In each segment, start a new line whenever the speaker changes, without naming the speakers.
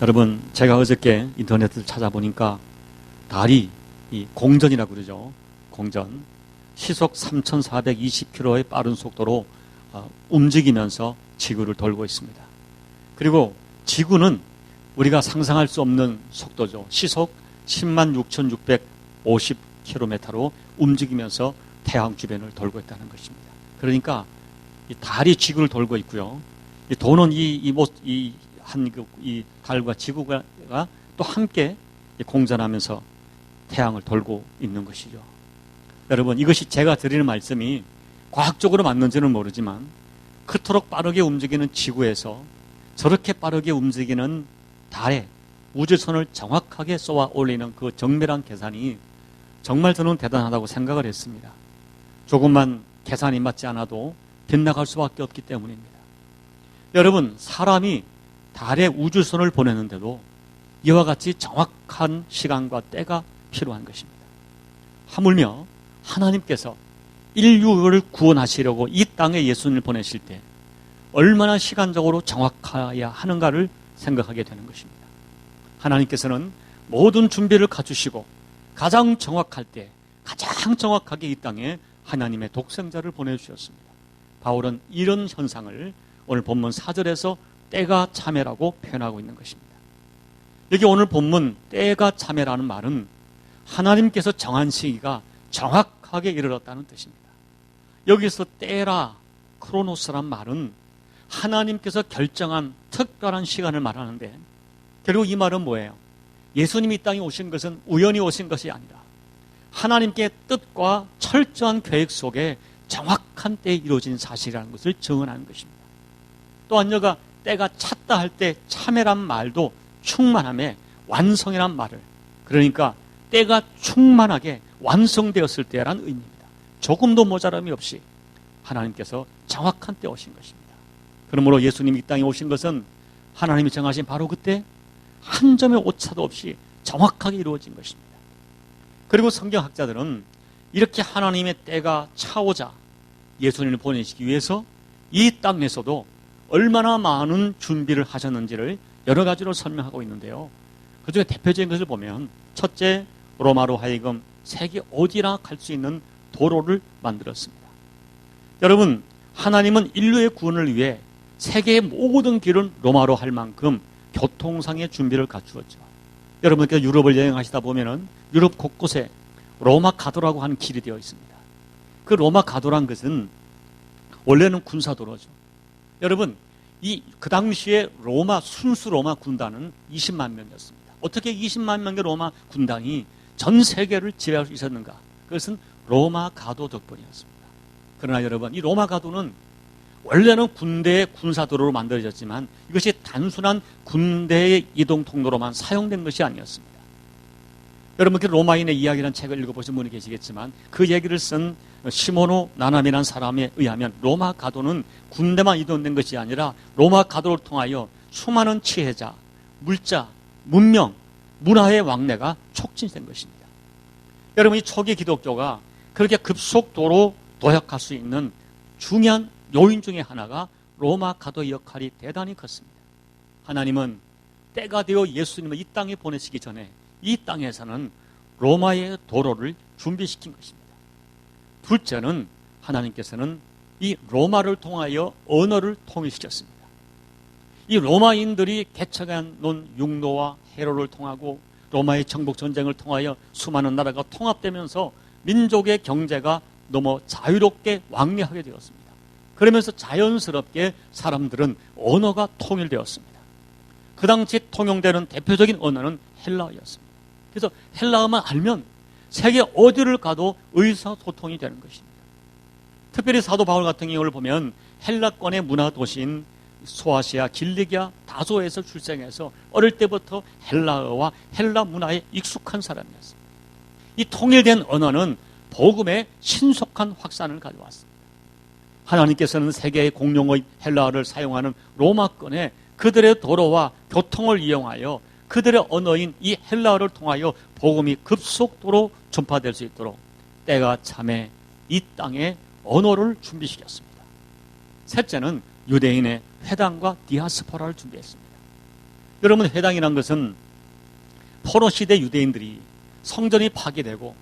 여러분, 제가 어저께 인터넷을 찾아보니까 달이 이 공전이라고 그러죠. 공전. 시속 3,420km의 빠른 속도로 움직이면서 지구를 돌고 있습니다. 그리고 지구는 우리가 상상할 수 없는 속도죠. 시속 106,650km로 움직이면서 태양 주변을 돌고 있다는 것입니다. 그러니까 이 달이 지구를 돌고 있고요. 이 도는 이 달과 지구가 또 함께 공전하면서 태양을 돌고 있는 것이죠. 여러분, 이것이 제가 드리는 말씀이 과학적으로 맞는지는 모르지만 그토록 빠르게 움직이는 지구에서 저렇게 빠르게 움직이는 달에 우주선을 정확하게 쏘아 올리는 그 정밀한 계산이 정말 저는 대단하다고 생각을 했습니다. 조금만 계산이 맞지 않아도 빗나갈 수밖에 없기 때문입니다. 여러분, 사람이 달에 우주선을 보내는데도 이와 같이 정확한 시간과 때가 필요한 것입니다. 하물며 하나님께서 인류를 구원하시려고 이 땅에 예수님을 보내실 때 얼마나 시간적으로 정확해야 하는가를 생각하게 되는 것입니다. 하나님께서는 모든 준비를 갖추시고 가장 정확할 때 가장 정확하게 이 땅에 하나님의 독생자를 보내주셨습니다. 바울은 이런 현상을 오늘 본문 4절에서 때가 참회라고 표현하고 있는 것입니다. 여기 오늘 본문 때가 참회라는 말은 하나님께서 정한 시기가 정확하게 이르렀다는 뜻입니다. 여기서 때라 크로노스란 말은 하나님께서 결정한 특별한 시간을 말하는데, 결국 이 말은 뭐예요? 예수님이 이 땅에 오신 것은 우연히 오신 것이 아니라 하나님께 뜻과 철저한 계획 속에 정확한 때에 이루어진 사실이라는 것을 증언하는 것입니다. 또한 여가 때가 찼다 할 때 참회란 말도 충만함에 완성이란 말을, 그러니까 때가 충만하게 완성되었을 때라는 의미입니다. 조금도 모자람이 없이 하나님께서 정확한 때 오신 것입니다. 그러므로 예수님이 이 땅에 오신 것은 하나님이 정하신 바로 그때 한 점의 오차도 없이 정확하게 이루어진 것입니다. 그리고 성경학자들은 이렇게 하나님의 때가 차오자 예수님을 보내시기 위해서 이 땅에서도 얼마나 많은 준비를 하셨는지를 여러 가지로 설명하고 있는데요. 그중에 대표적인 것을 보면, 첫째, 로마로 하여금 세계 어디나 갈 수 있는 도로를 만들었습니다. 여러분, 하나님은 인류의 구원을 위해 세계의 모든 길은 로마로 할 만큼 교통상의 준비를 갖추었죠. 여러분께서 유럽을 여행하시다 보면은 유럽 곳곳에 로마 가도라고 하는 길이 되어 있습니다. 그 로마 가도란 것은 원래는 군사도로죠. 여러분, 그 당시에 순수 로마 군단은 20만 명이었습니다. 어떻게 20만 명의 로마 군단이 전 세계를 지배할 수 있었는가? 그것은 로마 가도 덕분이었습니다. 그러나 여러분, 이 로마 가도는 원래는 군대의 군사도로로 만들어졌지만 이것이 단순한 군대의 이동 통로로만 사용된 것이 아니었습니다. 여러분, 로마인의 이야기라는 책을 읽어보신 분이 계시겠지만 그 얘기를 쓴 시모노 나남이라는 사람에 의하면 로마 가도는 군대만 이동된 것이 아니라 로마 가도를 통하여 수많은 지혜자, 물자, 문명, 문화의 왕래가 촉진된 것입니다. 여러분, 이 초기 기독교가 그렇게 급속도로 도약할 수 있는 중요한 요인 중에 하나가 로마 가도의 역할이 대단히 컸습니다. 하나님은 때가 되어 예수님을 이 땅에 보내시기 전에 이 땅에서는 로마의 도로를 준비시킨 것입니다. 둘째는 하나님께서는 이 로마를 통하여 언어를 통일시켰습니다. 이 로마인들이 개척해 놓은 육로와 해로를 통하고 로마의 정복 전쟁을 통하여 수많은 나라가 통합되면서 민족의 경제가 너무 자유롭게 왕래하게 되었습니다. 그러면서 자연스럽게 사람들은 언어가 통일되었습니다. 그 당시 통용되는 대표적인 언어는 헬라어였습니다. 그래서 헬라어만 알면 세계 어디를 가도 의사소통이 되는 것입니다. 특별히 사도 바울 같은 경우를 보면 헬라권의 문화 도시인 소아시아, 길리기아, 다소에서 출생해서 어릴 때부터 헬라어와 헬라 문화에 익숙한 사람이었습니다. 이 통일된 언어는 복음의 신속한 확산을 가져왔습니다. 하나님께서는 세계의 공용어인 헬라어를 사용하는 로마권에 그들의 도로와 교통을 이용하여 그들의 언어인 이 헬라어를 통하여 복음이 급속도로 전파될 수 있도록 때가 참에 이 땅에 언어를 준비시켰습니다. 셋째는 유대인의 회당과 디아스포라를 준비했습니다. 여러분, 회당이란 것은 포로 시대 유대인들이 성전이 파괴되고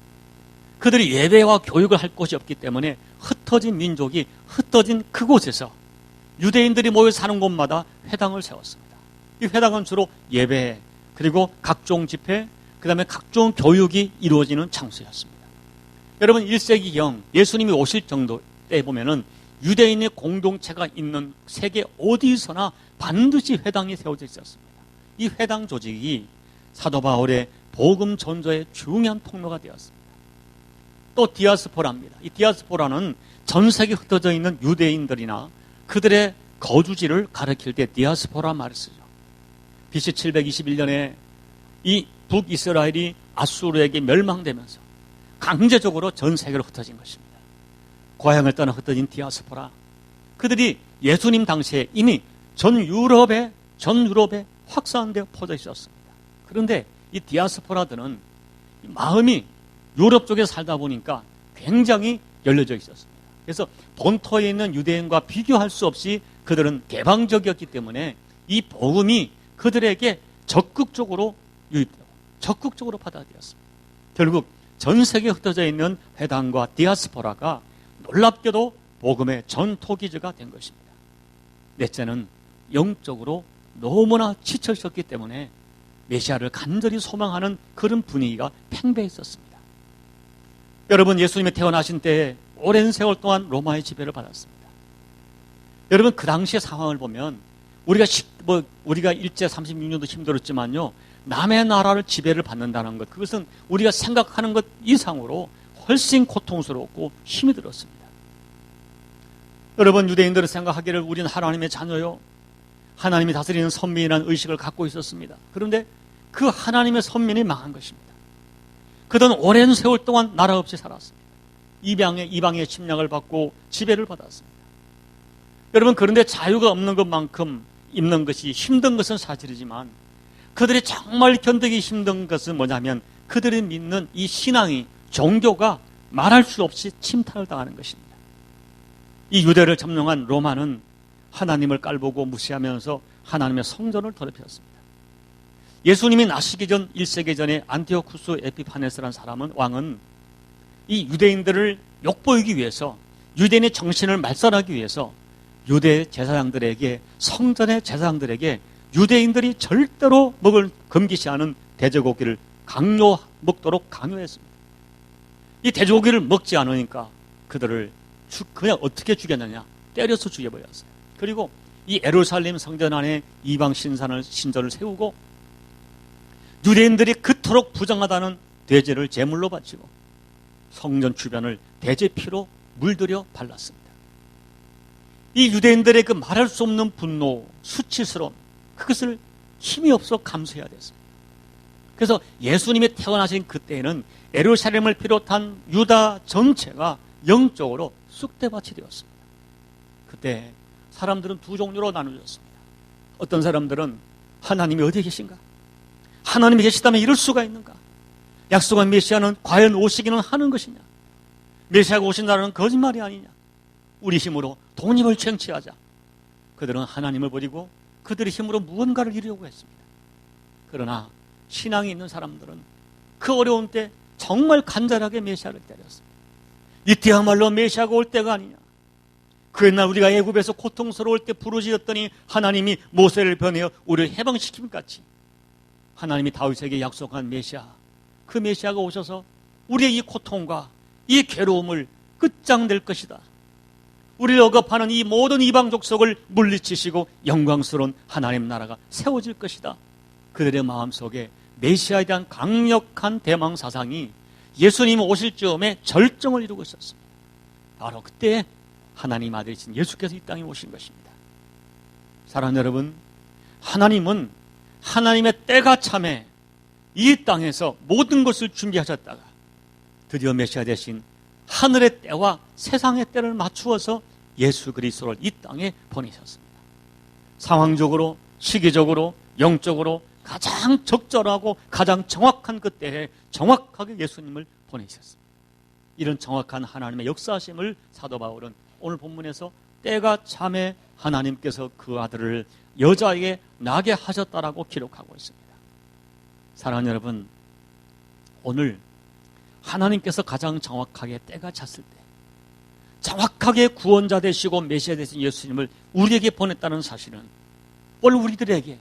그들이 예배와 교육을 할 곳이 없기 때문에 흩어진 민족이 흩어진 그곳에서 유대인들이 모여 사는 곳마다 회당을 세웠습니다. 이 회당은 주로 예배, 그리고 각종 집회, 그 다음에 각종 교육이 이루어지는 장소였습니다. 여러분, 1세기경 예수님이 오실 정도 때 보면은 유대인의 공동체가 있는 세계 어디서나 반드시 회당이 세워져 있었습니다. 이 회당 조직이 사도 바울의 복음 전도의 중요한 통로가 되었습니다. 또 디아스포라입니다. 이 디아스포라는 전 세계에 흩어져 있는 유대인들이나 그들의 거주지를 가리킬 때 디아스포라 말을 쓰죠. BC 721년에 이 북이스라엘이 아수르에게 멸망되면서 강제적으로 전 세계로 흩어진 것입니다. 고향을 떠나 흩어진 디아스포라, 그들이 예수님 당시에 이미 전 유럽에 확산되어 퍼져 있었습니다. 그런데 이 디아스포라들은 마음이 유럽 쪽에 살다 보니까 굉장히 열려져 있었습니다. 그래서 본토에 있는 유대인과 비교할 수 없이 그들은 개방적이었기 때문에 이 복음이 그들에게 적극적으로 유입되고 적극적으로 받아들였습니다. 결국 전 세계에 흩어져 있는 회당과 디아스포라가 놀랍게도 복음의 전토기지가 된 것입니다. 넷째는 영적으로 너무나 지쳐 있었기 때문에 메시아를 간절히 소망하는 그런 분위기가 팽배했었습니다. 여러분, 예수님이 태어나신 때에 오랜 세월 동안 로마의 지배를 받았습니다. 여러분, 그 당시의 상황을 보면 우리가 일제 36년도 힘들었지만요, 남의 나라를 지배를 받는다는 것, 그것은 우리가 생각하는 것 이상으로 훨씬 고통스럽고 힘이 들었습니다. 여러분, 유대인들은 생각하기를 우리는 하나님의 자녀요, 하나님이 다스리는 선민이라는 의식을 갖고 있었습니다. 그런데 그 하나님의 선민이 망한 것입니다. 그들은 오랜 세월 동안 나라 없이 살았습니다. 이방의 침략을 받고 지배를 받았습니다. 여러분, 그런데 자유가 없는 것만큼 입는 것이 힘든 것은 사실이지만 그들이 정말 견디기 힘든 것은 뭐냐면 그들이 믿는 이 신앙이, 종교가 말할 수 없이 침탈을 당하는 것입니다. 이 유대를 점령한 로마는 하나님을 깔보고 무시하면서 하나님의 성전을 더럽혔습니다. 예수님이 나시기 전 1세기 전에 안티오쿠스 에피파네스라는 왕은 이 유대인들을 욕보이기 위해서, 유대인의 정신을 말살하기 위해서 유대 제사장들에게, 성전의 제사장들에게 유대인들이 절대로 먹을 금기시하는 돼지고기를 먹도록 강요했습니다. 이 돼지고기를 먹지 않으니까 그들을 그냥 어떻게 죽였느냐, 때려서 죽여버렸어요. 그리고 이 예루살렘 성전 안에 이방 신전을 세우고 유대인들이 그토록 부정하다는 돼지를 제물로 바치고 성전 주변을 돼지 피로 물들여 발랐습니다. 이 유대인들의 그 말할 수 없는 분노, 수치스러움, 그것을 힘이 없어 감수해야 됐습니다. 그래서 예수님이 태어나신 그때에는 예루살렘을 비롯한 유다 전체가 영적으로 쑥대밭이 되었습니다. 그때 사람들은 두 종류로 나누어졌습니다. 어떤 사람들은 하나님이 어디에 계신가? 하나님이 계시다면 이럴 수가 있는가? 약속한 메시아는 과연 오시기는 하는 것이냐? 메시아가 오신다는 거짓말이 아니냐? 우리 힘으로 독립을 쟁취하자. 그들은 하나님을 버리고 그들의 힘으로 무언가를 이루려고 했습니다. 그러나 신앙이 있는 사람들은 그 어려운 때 정말 간절하게 메시아를 기다렸습니다. 이때야말로 메시아가 올 때가 아니냐? 그 옛날 우리가 애굽에서 고통스러울 때 부르짖었더니 하나님이 모세를 보내어 우리를 해방시킴 같이 하나님이 다윗에게 약속한 메시아, 그 메시아가 오셔서 우리의 이 고통과 이 괴로움을 끝장낼 것이다. 우리를 억압하는 이 모든 이방 족속을 물리치시고 영광스러운 하나님 나라가 세워질 것이다. 그들의 마음속에 메시아에 대한 강력한 대망 사상이 예수님 오실 즈음에 절정을 이루고 있었습니다. 바로 그때 하나님 아들이신 예수께서 이 땅에 오신 것입니다. 사랑하는 여러분, 하나님은 하나님의 때가 참에 이 땅에서 모든 것을 준비하셨다가 드디어 메시아 대신 하늘의 때와 세상의 때를 맞추어서 예수 그리스도를 이 땅에 보내셨습니다. 상황적으로, 시기적으로, 영적으로 가장 적절하고 가장 정확한 그때에 정확하게 예수님을 보내셨습니다. 이런 정확한 하나님의 역사하심을 사도 바울은 오늘 본문에서 때가 참에 하나님께서 그 아들을 여자에게 나게 하셨다라고 기록하고 있습니다. 사랑하는 여러분, 오늘 하나님께서 가장 정확하게 때가 찼을 때 정확하게 구원자 되시고 메시아 되신 예수님을 우리에게 보냈다는 사실은 오늘 우리들에게,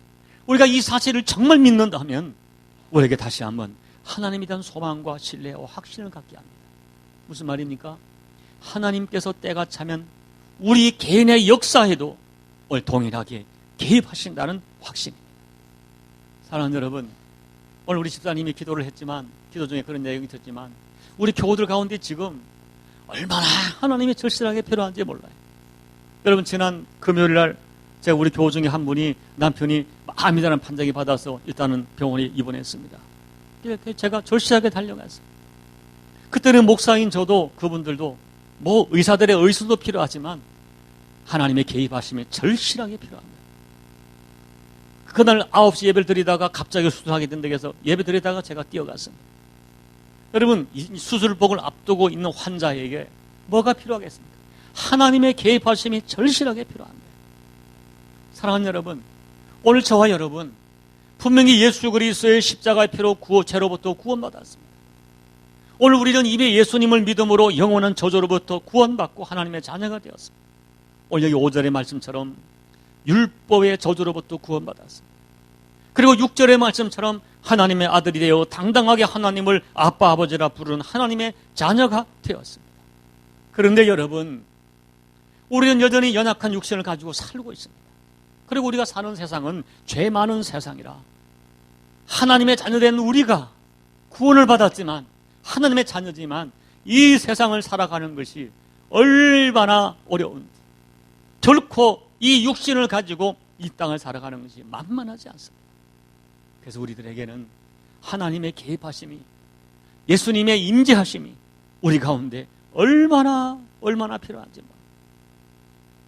우리가 이 사실을 정말 믿는다면 우리에게 다시 한번 하나님에 대한 소망과 신뢰와 확신을 갖게 합니다. 무슨 말입니까? 하나님께서 때가 차면 우리 개인의 역사에도 오늘 동일하게 개입하신다는 확신입니다. 사랑하는 여러분, 오늘 우리 집사님이 기도를 했지만, 기도 중에 그런 내용이 있었지만, 우리 교우들 가운데 지금 얼마나 하나님이 절실하게 필요한지 몰라요. 여러분, 지난 금요일날 제가 우리 교우 중에 한 분이 남편이 암이라는 판정이 받아서 일단은 병원에 입원했습니다. 제가 절실하게 달려갔어요. 그때는 목사인 저도 그분들도 뭐 의사들의 의술도 필요하지만 하나님의 개입하심이 절실하게 필요합니다. 그날 9시 예배를 드리다가 갑자기 수술하게 된다고 해서 예배 드리다가 제가 뛰어갔습니다. 여러분, 이 수술복을 앞두고 있는 환자에게 뭐가 필요하겠습니까? 하나님의 개입하심이 절실하게 필요합니다. 사랑하는 여러분, 오늘 저와 여러분 분명히 예수 그리스도의 십자가의 피로 죄로부터 구원받았습니다. 오늘 우리는 이미 예수님을 믿음으로 영원한 저주로부터 구원받고 하나님의 자녀가 되었습니다. 오늘 여기 5절의 말씀처럼 율법의 저주로부터 구원받았습니다. 그리고 6절의 말씀처럼 하나님의 아들이 되어 당당하게 하나님을 아빠 아버지라 부르는 하나님의 자녀가 되었습니다. 그런데 여러분, 우리는 여전히 연약한 육신을 가지고 살고 있습니다. 그리고 우리가 사는 세상은 죄 많은 세상이라 하나님의 자녀된 우리가 구원을 받았지만 하나님의 자녀지만 이 세상을 살아가는 것이 얼마나 어려운지, 결코 이 육신을 가지고 이 땅을 살아가는 것이 만만하지 않습니다. 그래서 우리들에게는 하나님의 개입하심이, 예수님의 임재하심이 우리 가운데 얼마나 필요한지 모릅니다.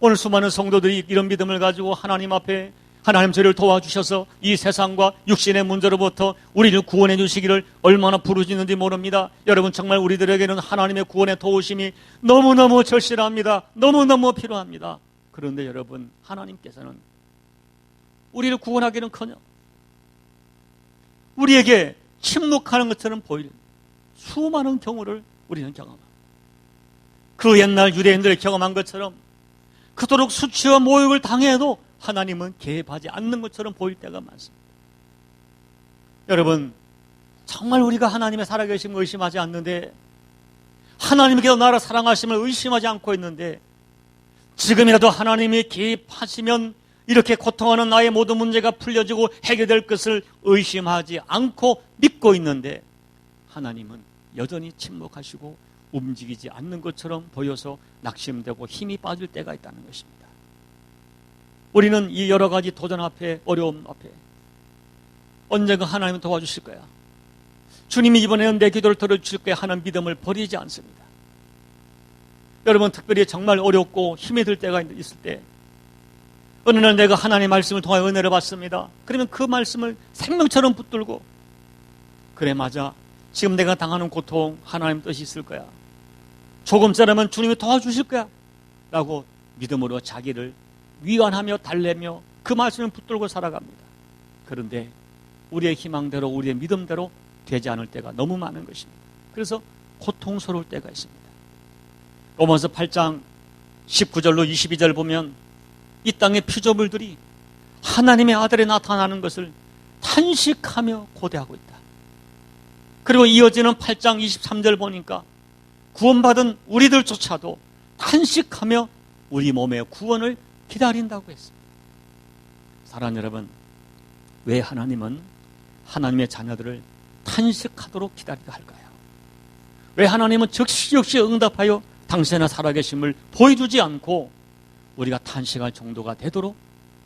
오늘 수많은 성도들이 이런 믿음을 가지고 하나님 앞에 하나님 저를 도와주셔서 이 세상과 육신의 문제로부터 우리를 구원해 주시기를 얼마나 부르짖는지 모릅니다. 여러분, 정말 우리들에게는 하나님의 구원의 도우심이 너무너무 절실합니다. 너무너무 필요합니다. 그런데 여러분, 하나님께서는 우리를 구원하기는커녕 우리에게 침묵하는 것처럼 보이는 수많은 경우를 우리는 경험합니다. 그 옛날 유대인들이 경험한 것처럼 그토록 수치와 모욕을 당해도 하나님은 개입하지 않는 것처럼 보일 때가 많습니다. 여러분, 정말 우리가 하나님의 살아계심을 의심하지 않는데, 하나님께서 나를 사랑하심을 의심하지 않고 있는데, 지금이라도 하나님이 개입하시면 이렇게 고통하는 나의 모든 문제가 풀려지고 해결될 것을 의심하지 않고 믿고 있는데, 하나님은 여전히 침묵하시고 움직이지 않는 것처럼 보여서 낙심되고 힘이 빠질 때가 있다는 것입니다. 우리는 이 여러 가지 도전 앞에, 어려움 앞에 언젠가 하나님은 도와주실 거야, 주님이 이번에는 내 기도를 들어주실 거야 하는 믿음을 버리지 않습니다. 여러분, 특별히 정말 어렵고 힘이 들 때가 있을 때, 어느 날 내가 하나님의 말씀을 통하여 은혜를 받습니다. 그러면 그 말씀을 생명처럼 붙들고, 그래 맞아, 지금 내가 당하는 고통 하나님 뜻이 있을 거야, 조금짜라면 주님이 도와주실 거야 라고 믿음으로 자기를 위안하며 달래며 그 말씀을 붙들고 살아갑니다. 그런데 우리의 희망대로, 우리의 믿음대로 되지 않을 때가 너무 많은 것입니다. 그래서 고통스러울 때가 있습니다. 로마서 8장 19절로 22절 보면 이 땅의 피조물들이 하나님의 아들이 나타나는 것을 탄식하며 고대하고 있다. 그리고 이어지는 8장 23절 보니까 구원받은 우리들조차도 탄식하며 우리 몸의 구원을 기다린다고 했습니다. 사랑하는 여러분, 왜 하나님은 하나님의 자녀들을 탄식하도록 기다리게 할까요? 왜 하나님은 즉시 응답하여 당신의 살아계심을 보여주지 않고 우리가 탄식할 정도가 되도록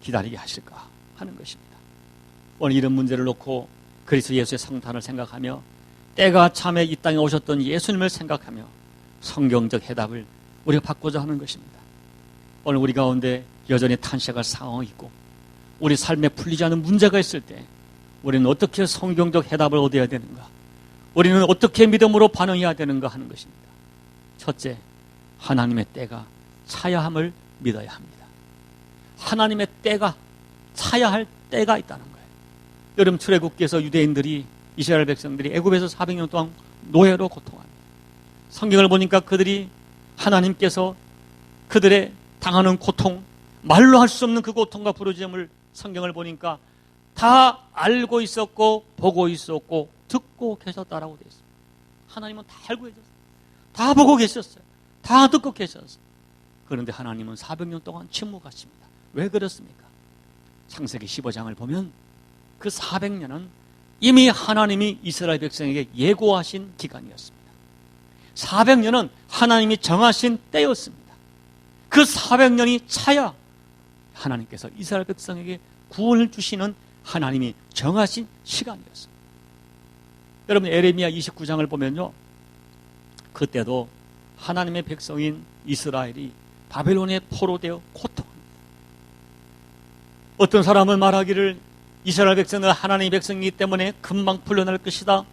기다리게 하실까 하는 것입니다. 오늘 이런 문제를 놓고 그리스도 예수의 성탄을 생각하며 때가 참에 이 땅에 오셨던 예수님을 생각하며 성경적 해답을 우리가 받고자 하는 것입니다. 오늘 우리 가운데 여전히 탄식할 상황이 있고 우리 삶에 풀리지 않은 문제가 있을 때 우리는 어떻게 성경적 해답을 얻어야 되는가, 우리는 어떻게 믿음으로 반응해야 되는가 하는 것입니다. 첫째, 하나님의 때가 차야 함을 믿어야 합니다. 하나님의 때가 차야 할 때가 있다는 거예요. 여러분, 출애굽기에서 유대인들이, 이스라엘 백성들이 애굽에서 400년 동안 노예로 고통합니다. 성경을 보니까 그들이 하나님께서 그들의 당하는 고통, 말로 할 수 없는 그 고통과 부르짖음을 성경을 보니까 다 알고 있었고 보고 있었고 듣고 계셨다라고 되어 있습니다. 하나님은 다 알고 계셨어요. 다 보고 계셨어요. 다 듣고 계셨어요. 그런데 하나님은 400년 동안 침묵하십니다. 왜 그렇습니까? 창세기 15장을 보면 그 400년은 이미 하나님이 이스라엘 백성에게 예고하신 기간이었습니다. 400년은 하나님이 정하신 때였습니다. 그 400년이 차야 하나님께서 이스라엘 백성에게 구원을 주시는 하나님이 정하신 시간이었습니다. 여러분, 에레미야 29장을 보면요, 그때도 하나님의 백성인 이스라엘이 바벨론에 포로되어 고통합니다. 어떤 사람은 말하기를 이스라엘 백성은 하나님의 백성이기 때문에 금방 풀려날 것이다,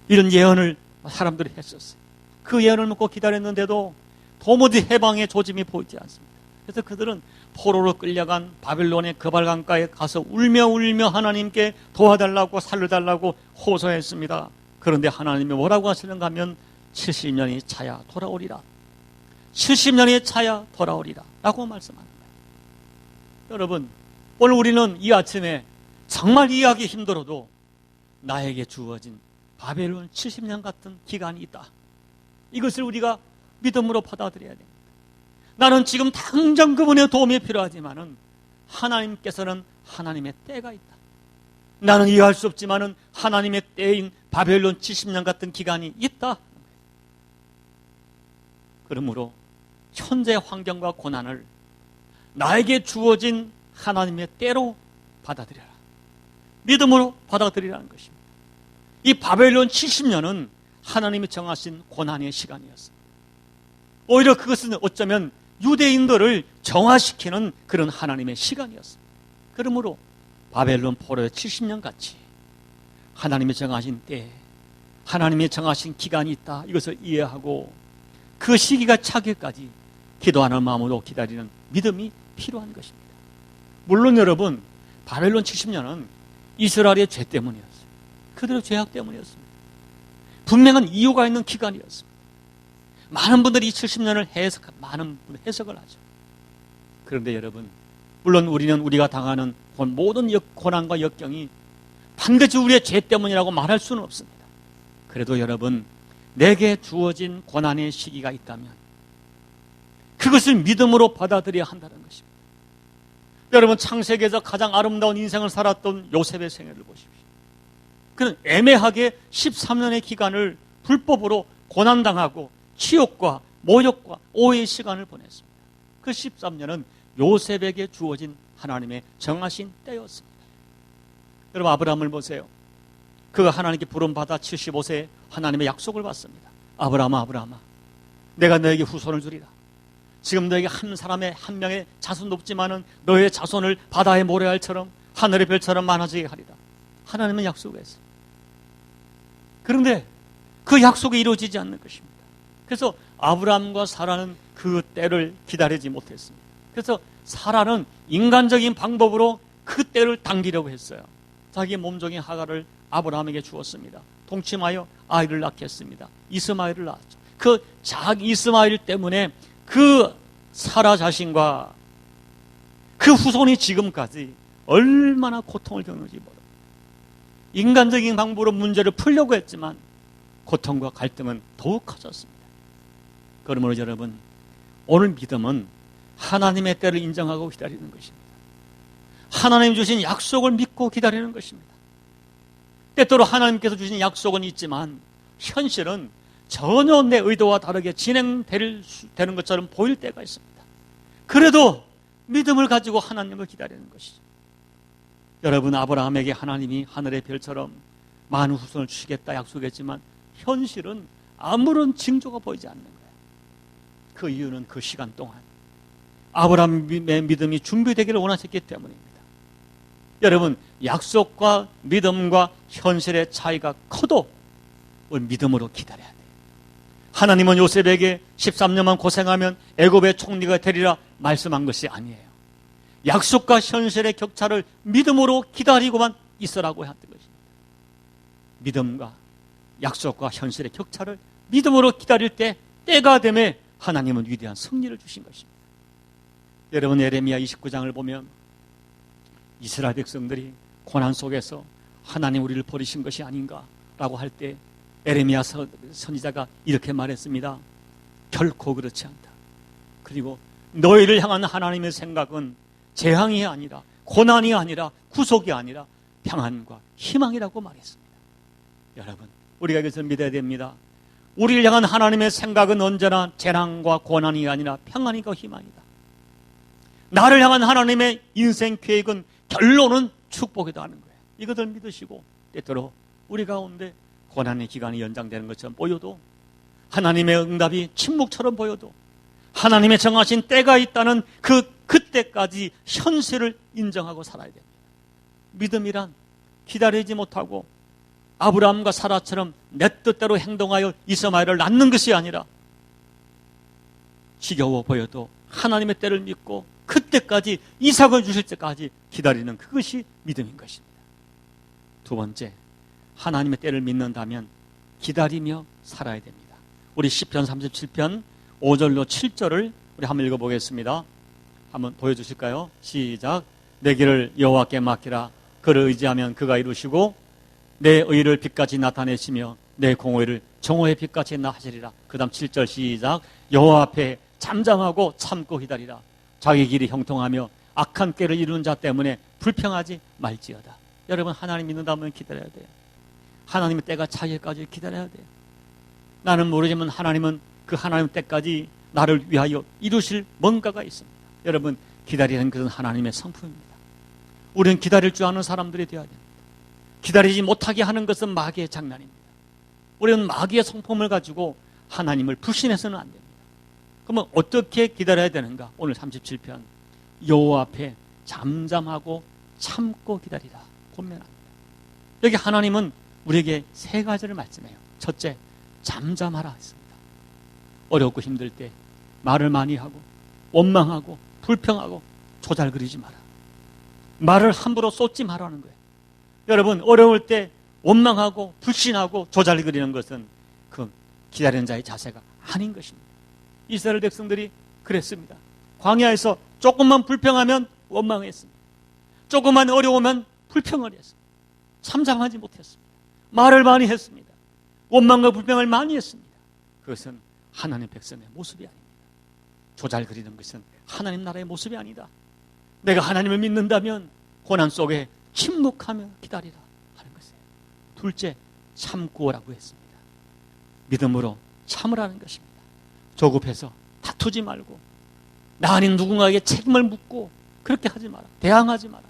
이런 예언을 사람들이 했었어요. 그 예언을 먹고 기다렸는데도 도무지 해방의 조짐이 보이지 않습니다. 그래서 그들은 포로로 끌려간 바벨론의 그발강가에 가서 울며 하나님께 도와달라고 살려달라고 호소했습니다. 그런데 하나님이 뭐라고 하시는가 하면 70년이 차야 돌아오리라. 70년이 차야 돌아오리라 라고 말씀하는 거예요. 여러분, 오늘 우리는 이 아침에 정말 이해하기 힘들어도 나에게 주어진 바벨론 70년 같은 기간이 있다, 이것을 우리가 믿음으로 받아들여야 됩니다. 나는 지금 당장 그분의 도움이 필요하지만은 하나님께서는 하나님의 때가 있다. 나는 이해할 수 없지만은 하나님의 때인 바벨론 70년 같은 기간이 있다. 그러므로 현재 환경과 고난을 나에게 주어진 하나님의 때로 받아들여라. 믿음으로 받아들이라는 것입니다. 이 바벨론 70년은 하나님이 정하신 고난의 시간이었습니다. 오히려 그것은 어쩌면 유대인들을 정화시키는 그런 하나님의 시간이었습니다. 그러므로 바벨론 포로의 70년 같이 하나님이 정하신 때, 하나님이 정하신 기간이 있다, 이것을 이해하고 그 시기가 차기까지 기도하는 마음으로 기다리는 믿음이 필요한 것입니다. 물론 여러분, 바벨론 70년은 이스라엘의 죄 때문이었어요. 그들의 죄악 때문이었습니다. 분명한 이유가 있는 기간이었습니다. 많은 분들이 이 70년을 많은 해석을 하죠. 그런데 여러분, 물론 우리가 당하는 모든 고난과 역경이 반드시 우리의 죄 때문이라고 말할 수는 없습니다. 그래도 여러분, 내게 주어진 고난의 시기가 있다면 그것을 믿음으로 받아들여야 한다는 것입니다. 여러분, 창세기에서 가장 아름다운 인생을 살았던 요셉의 생애를 보십시오. 그는 애매하게 13년의 기간을 불법으로 고난당하고 치욕과 모욕과 오해의 시간을 보냈습니다. 그 13년은 요셉에게 주어진 하나님의 정하신 때였습니다. 여러분, 아브라함을 보세요. 그가 하나님께 부름받아 75세에 하나님의 약속을 받습니다. 아브라함아, 내가 너에게 후손을 주리라. 지금 너에게 한 명의 자손도 없지만은 너의 자손을 바다의 모래알처럼 하늘의 별처럼 많아지게 하리라. 하나님은 약속했어요. 그런데 그 약속이 이루어지지 않는 것입니다. 그래서 아브라함과 사라는 그 때를 기다리지 못했습니다. 그래서 사라는 인간적인 방법으로 그 때를 당기려고 했어요. 자기의 몸종인 하갈을 아브라함에게 주었습니다. 동침하여 아이를 낳겠습니다. 이스마엘을 낳았죠. 그 자기 이스마엘 때문에 그 사라 자신과 그 후손이 지금까지 얼마나 고통을 겪는지 모릅니다. 인간적인 방법으로 문제를 풀려고 했지만 고통과 갈등은 더욱 커졌습니다. 그러므로 여러분, 오늘 믿음은 하나님의 때를 인정하고 기다리는 것입니다. 하나님 주신 약속을 믿고 기다리는 것입니다. 때때로 하나님께서 주신 약속은 있지만 현실은 전혀 내 의도와 다르게 진행되는 것처럼 보일 때가 있습니다. 그래도 믿음을 가지고 하나님을 기다리는 것이죠. 여러분, 아브라함에게 하나님이 하늘의 별처럼 많은 후손을 주시겠다 약속했지만 현실은 아무런 징조가 보이지 않는 거예요. 그 이유는 그 시간 동안 아브라함의 믿음이 준비되기를 원하셨기 때문입니다. 여러분, 약속과 믿음과 현실의 차이가 커도 우리 믿음으로 기다려야 돼요. 하나님은 요셉에게 13년만 고생하면 애굽의 총리가 되리라 말씀한 것이 아니에요. 약속과 현실의 격차를 믿음으로 기다리고만 있으라고 했던 것입니다. 믿음과 약속과 현실의 격차를 믿음으로 기다릴 때 때가 되매 하나님은 위대한 승리를 주신 것입니다. 여러분, 예레미야 29장을 보면 이스라엘 백성들이 고난 속에서 하나님 우리를 버리신 것이 아닌가라고 할 때 예레미야 선지자가 이렇게 말했습니다. 결코 그렇지 않다. 그리고 너희를 향한 하나님의 생각은 재앙이 아니라, 고난이 아니라, 구속이 아니라 평안과 희망이라고 말했습니다. 여러분, 우리가 이것을 믿어야 됩니다. 우리를 향한 하나님의 생각은 언제나 재난과 고난이 아니라 평안과 희망이다. 나를 향한 하나님의 인생 계획은 결론은 축복이다 하는 거예요. 이것을 믿으시고 때때로 우리 가운데 고난의 기간이 연장되는 것처럼 보여도, 하나님의 응답이 침묵처럼 보여도 하나님의 정하신 때가 있다는 그때까지 현실을 인정하고 살아야 됩니다. 믿음이란 기다리지 못하고 아브라함과 사라처럼 내 뜻대로 행동하여 이스마엘을 낳는 것이 아니라 지겨워 보여도 하나님의 때를 믿고 그때까지 이삭을 주실 때까지 기다리는 그것이 믿음인 것입니다. 두 번째, 하나님의 때를 믿는다면 기다리며 살아야 됩니다. 우리 시편 37편 5절로 7절을 우리 한번 읽어보겠습니다. 한번 보여주실까요? 시작. 내 길을 여호와께 맡기라. 그를 의지하면 그가 이루시고 내 의를 빛같이 나타내시며 내 공의를 정오의 빛같이 하시리라. 그 다음 7절 시작. 여호와 앞에 잠잠하고 참고 기다리라. 자기 길이 형통하며 악한 꾀를 이루는 자 때문에 불평하지 말지어다. 여러분, 하나님 믿는다면 기다려야 돼요. 하나님의 때가 차기까지 기다려야 돼요. 나는 모르지만 하나님은 그 하나님의 때까지 나를 위하여 이루실 뭔가가 있습니다. 여러분, 기다리는 것은 하나님의 성품입니다. 우리는 기다릴 줄 아는 사람들이 되어야 됩니다. 기다리지 못하게 하는 것은 마귀의 장난입니다. 우리는 마귀의 성품을 가지고 하나님을 불신해서는 안 됩니다. 그러면 어떻게 기다려야 되는가? 오늘 37편 여호와 앞에 잠잠하고 참고 기다리라 권면합니다. 여기 하나님은 우리에게 세 가지를 말씀해요. 첫째, 잠잠하라 했습니다. 어렵고 힘들 때 말을 많이 하고 원망하고 불평하고 조잘거리지 마라. 말을 함부로 쏟지 말라는 거예요. 여러분, 어려울 때 원망하고 불신하고 조잘거리는 것은 그 기다리는 자의 자세가 아닌 것입니다. 이스라엘 백성들이 그랬습니다. 광야에서 조금만 불평하면 원망했습니다. 조금만 어려우면 불평을 했습니다. 잠잠하지 못했습니다. 말을 많이 했습니다. 원망과 불평을 많이 했습니다. 그것은 하나님 백성의 모습이 아닙니다. 조잘거리는 것은 하나님 나라의 모습이 아니다. 내가 하나님을 믿는다면 고난 속에 침묵하며 기다리라 하는 것이에요. 둘째, 참고라고 했습니다. 믿음으로 참으라는 것입니다. 조급해서 다투지 말고 나 아닌 누군가에게 책임을 묻고 그렇게 하지 마라. 대항하지 마라.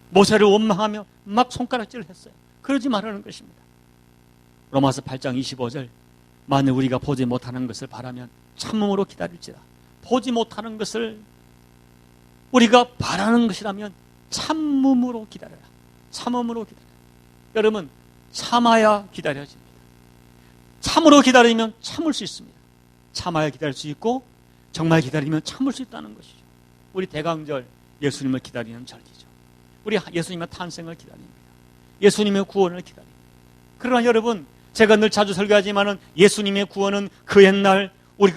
모세를 원망하며 막 손가락질을 했어요. 그러지 말라는 것입니다. 로마서 8장 25절 만일 우리가 보지 못하는 것을 바라면 참음으로 기다릴지라. 보지 못하는 것을 우리가 바라는 것이라면 참음으로 기다려라. 참음으로 기다려라. 여러분, 참아야 기다려집니다. 참으로 기다리면 참을 수 있습니다. 참아야 기다릴 수 있고 정말 기다리면 참을 수 있다는 것이죠. 우리 대강절 예수님을 기다리는 절기죠. 우리 예수님의 탄생을 기다립니다. 예수님의 구원을 기다립니다. 그러나 여러분, 제가 늘 자주 설교하지만은 예수님의 구원은 그 옛날 우리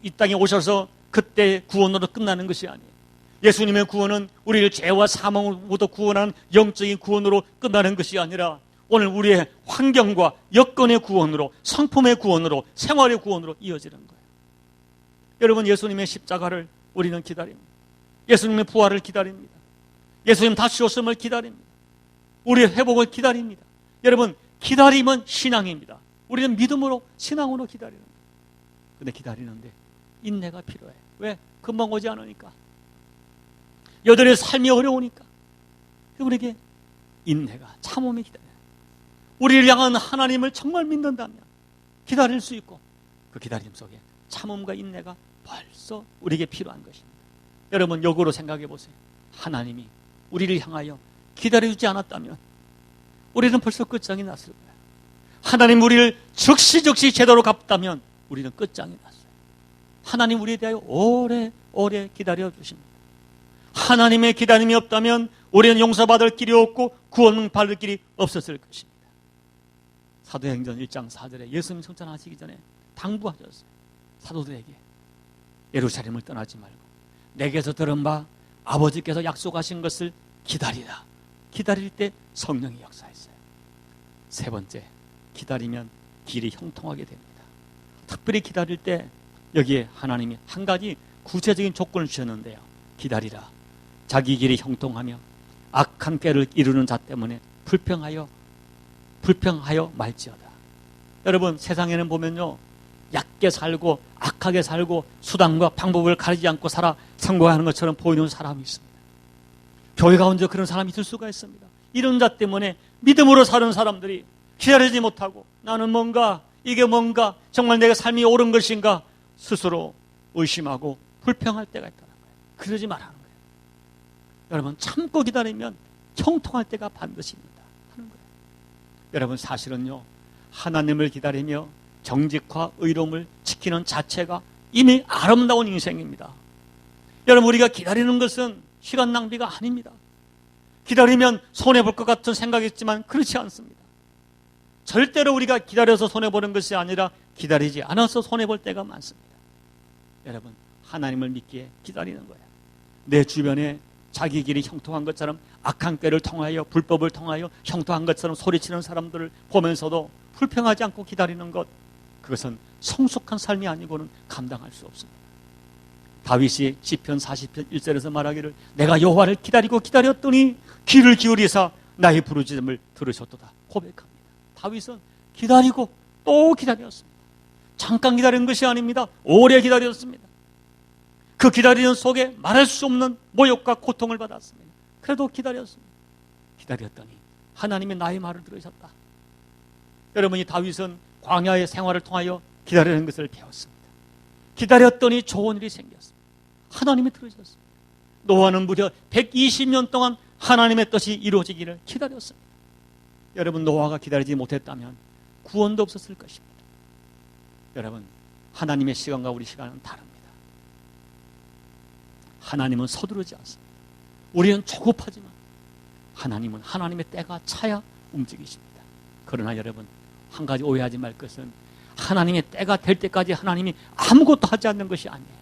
이 땅에 오셔서 그때 구원으로 끝나는 것이 아니에요. 예수님의 구원은 우리를 죄와 사망으로부터 구원하는 영적인 구원으로 끝나는 것이 아니라 오늘 우리의 환경과 여건의 구원으로, 성품의 구원으로, 생활의 구원으로 이어지는 거예요. 여러분, 예수님의 십자가를 우리는 기다립니다. 예수님의 부활을 기다립니다. 예수님 다시 오심을 기다립니다. 우리의 회복을 기다립니다. 여러분, 기다림은 신앙입니다. 우리는 믿음으로, 신앙으로 기다리는 거예요. 근데 기다리는데 인내가 필요해. 왜? 금방 오지 않으니까. 여들의 삶이 어려우니까. 우리에게 인내가, 참음이 기다려요. 우리를 향한 하나님을 정말 믿는다면 기다릴 수 있고 그 기다림 속에 참음과 인내가 벌써 우리에게 필요한 것입니다. 여러분, 역으로 생각해 보세요. 하나님이 우리를 향하여 기다려주지 않았다면 우리는 벌써 끝장이 났을 거예요. 하나님 우리를 즉시 제대로 갚다면 우리는 끝장이 났어요. 하나님 우리에 대하여 오래 기다려 주십니다. 하나님의 기다림이 없다면 우리는 용서받을 길이 없고 구원받을 길이 없었을 것입니다. 사도행전 1장 4절에 예수님 승천하시기 전에 당부하셨어요. 사도들에게 예루살렘을 떠나지 말고 내게서 들은 바 아버지께서 약속하신 것을 기다리라. 기다릴 때 성령이 역사했어요. 세 번째, 기다리면 길이 형통하게 됩니다. 특별히 기다릴 때 여기에 하나님이 한 가지 구체적인 조건을 주셨는데요. 기다리라. 자기 길이 형통하며 악한 꾀를 이루는 자 때문에 불평하여 말지어다. 여러분, 세상에는 보면요, 얕게 살고 악하게 살고 수단과 방법을 가리지 않고 살아 성공하는 것처럼 보이는 사람이 있습니다. 교회 가운데 그런 사람이 있을 수가 있습니다. 이런 자 때문에 믿음으로 사는 사람들이 기다리지 못하고 나는 뭔가, 이게 뭔가, 정말 내가 삶이 옳은 것인가 스스로 의심하고 불평할 때가 있다는 거예요. 그러지 말라는 거예요. 여러분, 참고 기다리면 형통할 때가 반드시 있다 하는 거예요. 여러분, 사실은요, 하나님을 기다리며 정직과 의로움을 지키는 자체가 이미 아름다운 인생입니다. 여러분, 우리가 기다리는 것은 시간 낭비가 아닙니다. 기다리면 손해볼 것 같은 생각이 있지만 그렇지 않습니다. 절대로 우리가 기다려서 손해보는 것이 아니라 기다리지 않아서 손해볼 때가 많습니다. 여러분, 하나님을 믿기에 기다리는 거예요. 내 주변에 자기 길이 형통한 것처럼 악한 꾀를 통하여 불법을 통하여 형통한 것처럼 소리치는 사람들을 보면서도 불평하지 않고 기다리는 것, 그것은 성숙한 삶이 아니고는 감당할 수 없습니다. 다윗이 시편 40편 1절에서 말하기를 내가 여호와를 기다리고 기다렸더니 귀를 기울이사 나의 부르짖음을 들으셨도다 고백합니다. 다윗은 기다리고 또 기다렸습니다. 잠깐 기다리는 것이 아닙니다. 오래 기다렸습니다. 그 기다리는 속에 말할 수 없는 모욕과 고통을 받았습니다. 그래도 기다렸습니다. 기다렸더니 하나님이 나의 말을 들으셨다. 여러분이 다윗은 광야의 생활을 통하여 기다리는 것을 배웠습니다. 기다렸더니 좋은 일이 생겼습니다. 하나님이 들으셨습니다. 노아는 무려 120년 동안 하나님의 뜻이 이루어지기를 기다렸습니다. 여러분, 노아가 기다리지 못했다면 구원도 없었을 것입니다. 여러분, 하나님의 시간과 우리 시간은 다릅니다. 하나님은 서두르지 않습니다. 우리는 조급하지만 하나님은 하나님의 때가 차야 움직이십니다. 그러나 여러분, 한 가지 오해하지 말 것은 하나님의 때가 될 때까지 하나님이 아무것도 하지 않는 것이 아니에요.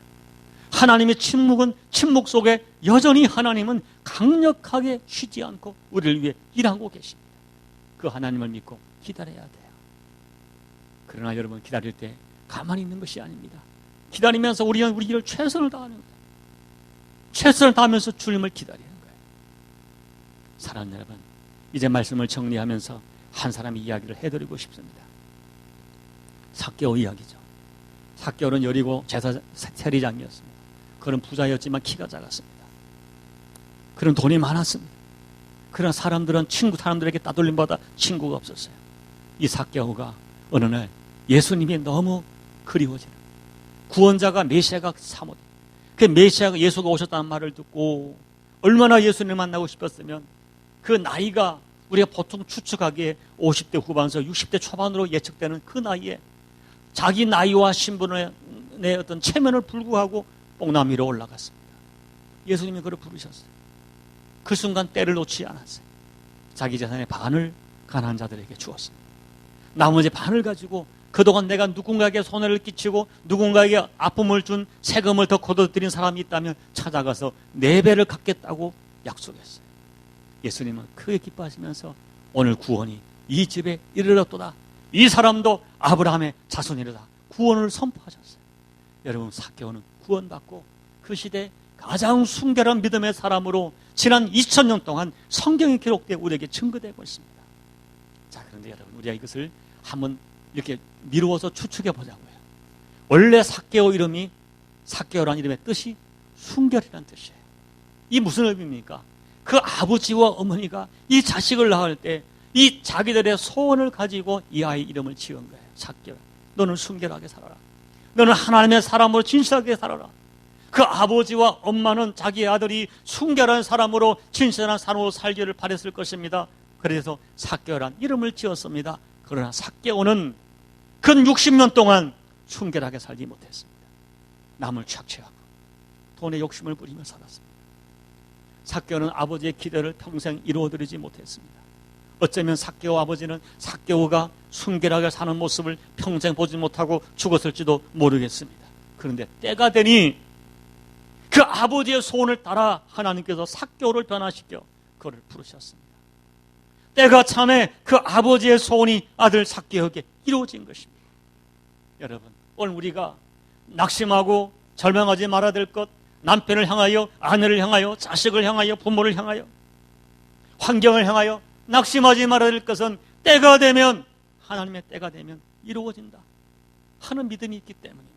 하나님의 침묵 속에 여전히 하나님은 강력하게 쉬지 않고 우리를 위해 일하고 계십니다. 그 하나님을 믿고 기다려야 돼요. 그러나 여러분, 기다릴 때 가만히 있는 것이 아닙니다. 기다리면서 우리는 우리 일을 최선을 다하는 거예요. 최선을 다하면서 주님을 기다리는 거예요. 사랑하는 여러분, 이제 말씀을 정리하면서 한 사람의 이야기를 해드리고 싶습니다. 삭개오 이야기죠. 삭개오는 여리고 제사 세리장이었습니다. 그런 부자였지만 키가 작았습니다. 그런 돈이 많았습니다. 그런 사람들에게 따돌림받아 친구가 없었어요. 이 삭개오가 어느 날 예수님이 너무 그리워지는, 구원자가 메시아가 사모된, 그 메시아가 예수가 오셨다는 말을 듣고 얼마나 예수님을 만나고 싶었으면 그 나이가 우리가 보통 추측하기에 50대 후반에서 60대 초반으로 예측되는 그 나이에 자기 나이와 신분의 어떤 체면을 불구하고 뽕나무 위로 올라갔습니다. 예수님이 그를 부르셨어요. 그 순간 때를 놓지 않았어요. 자기 재산의 반을 가난한 자들에게 주었습니다. 나머지 반을 가지고 그동안 내가 누군가에게 손해를 끼치고 누군가에게 아픔을 준 세금을 더 거둬들인 사람이 있다면 찾아가서 4배를 갚겠다고 약속했어요. 예수님은 크게 기뻐하시면서 오늘 구원이 이 집에 이르렀도다. 이 사람도 아브라함의 자손이로다. 구원을 선포하셨어요. 여러분, 삭개오는 구원받고 그 시대에 가장 순결한 믿음의 사람으로 지난 2000년 동안 성경에 기록되어 우리에게 증거되고 있습니다. 자, 그런데 여러분, 우리가 이것을 한번 이렇게 미루어서 추측해 보자고요. 원래 삭개오 이름이, 삭개오라는 이름의 뜻이 순결이라는 뜻이에요. 이 무슨 의미입니까? 그 아버지와 어머니가 이 자식을 낳을 때 이 자기들의 소원을 가지고 이 아이 이름을 지은 거예요. 삭개오. 너는 순결하게 살아라. 너는 하나님의 사람으로 진실하게 살아라. 그 아버지와 엄마는 자기 아들이 순결한 사람으로 진실한 사람으로 살기를 바랬을 것입니다. 그래서 삭개오란 이름을 지었습니다. 그러나 삭개오는 근 60년 동안 순결하게 살지 못했습니다. 남을 착취하고 돈에 욕심을 부리며 살았습니다. 삭개오는 아버지의 기대를 평생 이루어드리지 못했습니다. 어쩌면 삭개오 아버지는 삭개오가 순결하게 사는 모습을 평생 보지 못하고 죽었을지도 모르겠습니다. 그런데 때가 되니 그 아버지의 소원을 따라 하나님께서 삭개오를 변화시켜 그를 부르셨습니다. 때가 참에 그 아버지의 소원이 아들 삭개오에게 이루어진 것입니다. 여러분, 오늘 우리가 낙심하고 절망하지 말아야 될 것, 남편을 향하여, 아내를 향하여, 자식을 향하여, 부모를 향하여, 환경을 향하여 낙심하지 말아야 될 것은 때가 되면, 하나님의 때가 되면 이루어진다 하는 믿음이 있기 때문입니다.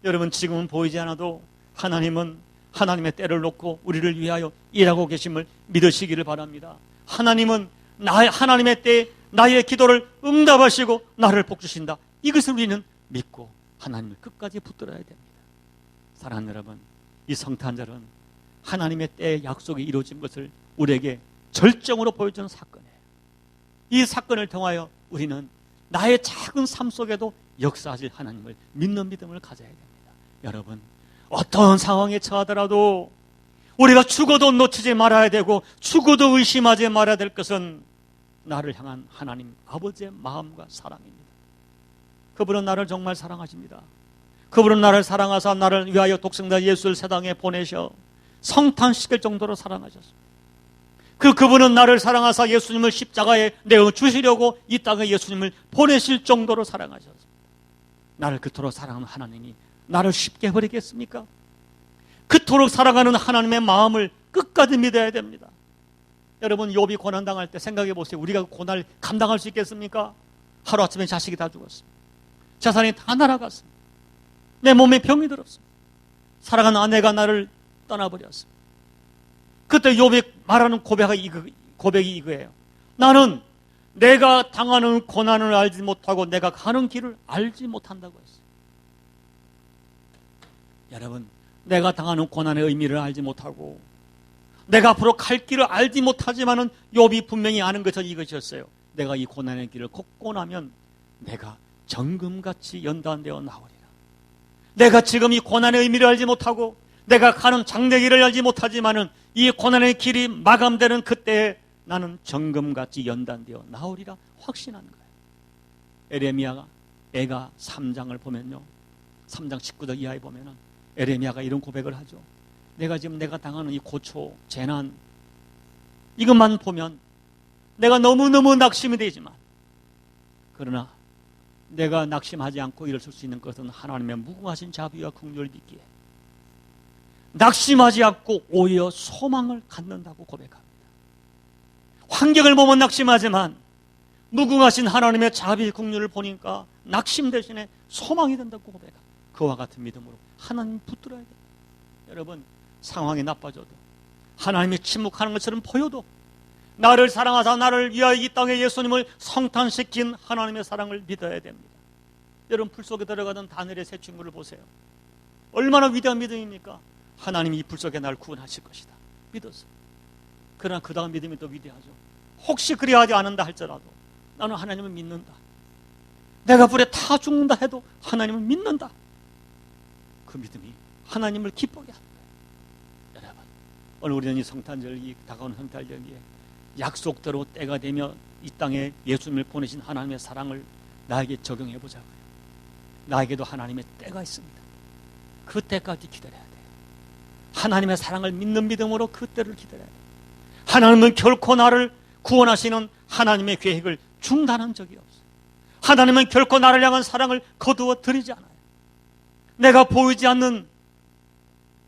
여러분, 지금은 보이지 않아도 하나님은 하나님의 때를 놓고 우리를 위하여 일하고 계심을 믿으시기를 바랍니다. 하나님은 하나님의 때에 나의 기도를 응답하시고 나를 복주신다. 이것을 우리는 믿고 하나님을 끝까지 붙들어야 됩니다. 사랑하는 여러분, 이 성탄절은 하나님의 때의 약속이 이루어진 것을 우리에게 절정으로 보여주는 사건이에요. 이 사건을 통하여 우리는 나의 작은 삶 속에도 역사하실 하나님을 믿는 믿음을 가져야 됩니다. 여러분, 어떤 상황에 처하더라도 우리가 죽어도 놓치지 말아야 되고 죽어도 의심하지 말아야 될 것은 나를 향한 하나님 아버지의 마음과 사랑입니다. 그분은 나를 정말 사랑하십니다. 그분은 나를 사랑하사 나를 위하여 독생자 예수를 세상에 보내셔 성탄시킬 정도로 사랑하셨습니다. 그분은 나를 사랑하사 예수님을 십자가에 내어 주시려고 이 땅에 예수님을 보내실 정도로 사랑하셨습니다. 나를 그토록 사랑하는 하나님이 나를 쉽게 버리겠습니까? 그토록 사랑하는 하나님의 마음을 끝까지 믿어야 됩니다. 여러분, 욥이 고난당할 때 생각해 보세요. 우리가 고난을 감당할 수 있겠습니까? 하루아침에 자식이 다 죽었습니다. 재산이 다 날아갔습니다. 내 몸에 병이 들었습니다. 사랑하는 아내가 나를 떠나버렸습니다. 그때 욥이 말하는 고백이 이거예요. 나는 내가 당하는 고난을 알지 못하고 내가 가는 길을 알지 못한다고 했어요. 여러분, 내가 당하는 고난의 의미를 알지 못하고 내가 앞으로 갈 길을 알지 못하지만은 욥이 분명히 아는 것은 이것이었어요. 내가 이 고난의 길을 걷고 나면 내가 정금같이 연단되어 나오리라. 내가 지금 이 고난의 의미를 알지 못하고 내가 가는 장래길을 알지 못하지만은 이 고난의 길이 마감되는 그때에 나는 정금같이 연단되어 나오리라 확신한 거예요. 에레미야가 애가 3장을 보면요, 3장 19절 이하에 보면은 에레미야가 이런 고백을 하죠. 내가 지금 내가 당하는 이 고초, 재난, 이것만 보면 내가 너무너무 낙심이 되지만, 그러나 내가 낙심하지 않고 일어설 수 있는 것은 하나님의 무궁하신 자비와 긍휼을 믿기에 낙심하지 않고 오히려 소망을 갖는다고 고백합니다. 환경을 보면 낙심하지만 무궁하신 하나님의 자비 긍휼을 보니까 낙심 대신에 소망이 된다고 고백합니다. 그와 같은 믿음으로 하나님 붙들어야 됩니다. 여러분, 상황이 나빠져도 하나님이 침묵하는 것처럼 보여도 나를 사랑하사 나를 위하여 이 땅에 예수님을 성탄시킨 하나님의 사랑을 믿어야 됩니다. 여러분, 불 속에 들어가던 다니엘의 세 친구를 보세요. 얼마나 위대한 믿음입니까? 하나님이 이 불 속에 나를 구원하실 것이다 믿었어요. 그러나 그 다음 믿음이 더 위대하죠. 혹시 그리하지 않는다 할지라도 나는 하나님을 믿는다. 내가 불에 타 죽는다 해도 하나님을 믿는다. 그 믿음이 하나님을 기쁘게 하는 거예요. 여러분, 오늘 우리는 이 성탄절, 이 다가오는 성탄절기에 약속대로 때가 되면 이 땅에 예수님을 보내신 하나님의 사랑을 나에게 적용해 보자고요. 나에게도 하나님의 때가 있습니다. 그 때까지 기다려야 돼요. 하나님의 사랑을 믿는 믿음으로 그 때를 기다려야 돼요. 하나님은 결코 나를 구원하시는 하나님의 계획을 중단한 적이 없어요. 하나님은 결코 나를 향한 사랑을 거두어 드리지 않아요. 내가 보이지 않는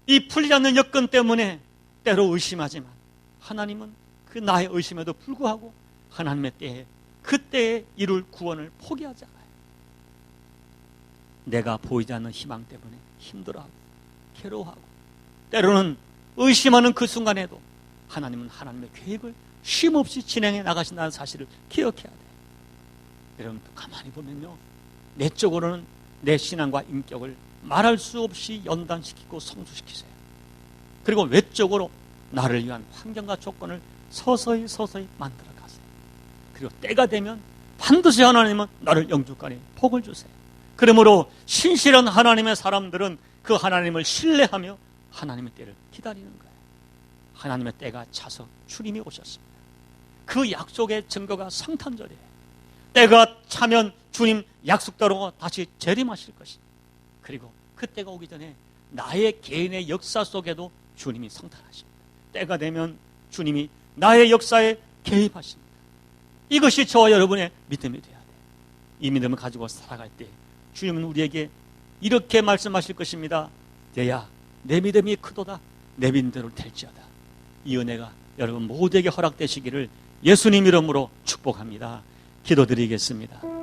이 풀리지 않는 여건 때문에 때로 의심하지만 하나님은 그 나의 의심에도 불구하고 하나님의 때에 그때에 이룰 구원을 포기하지 않아요. 내가 보이지 않는 희망 때문에 힘들어하고 괴로워하고 때로는 의심하는 그 순간에도 하나님은 하나님의 계획을 쉼없이 진행해 나가신다는 사실을 기억해야 돼요. 여러분, 가만히 보면요, 내적으로는 내 신앙과 인격을 말할 수 없이 연단시키고 성숙시키세요. 그리고 외적으로 나를 위한 환경과 조건을 서서히 만들어 가세요. 그리고 때가 되면 반드시 하나님은 나를 영주간에 복을 주세요. 그러므로 신실한 하나님의 사람들은 그 하나님을 신뢰하며 하나님의 때를 기다리는 거예요. 하나님의 때가 차서 주님이 오셨습니다. 그 약속의 증거가 성탄절이에요. 때가 차면 주님 약속대로 다시 재림하실 것입니다. 그리고 그 때가 오기 전에 나의 개인의 역사 속에도 주님이 성탄하십니다. 때가 되면 주님이 나의 역사에 개입하십니다. 이것이 저와 여러분의 믿음이 되어야 돼요. 이 믿음을 가지고 살아갈 때 주님은 우리에게 이렇게 말씀하실 것입니다. 대야 내 믿음이 크도다. 내 믿음대로 될지어다. 이 은혜가 여러분 모두에게 허락되시기를 예수님 이름으로 축복합니다. 기도드리겠습니다.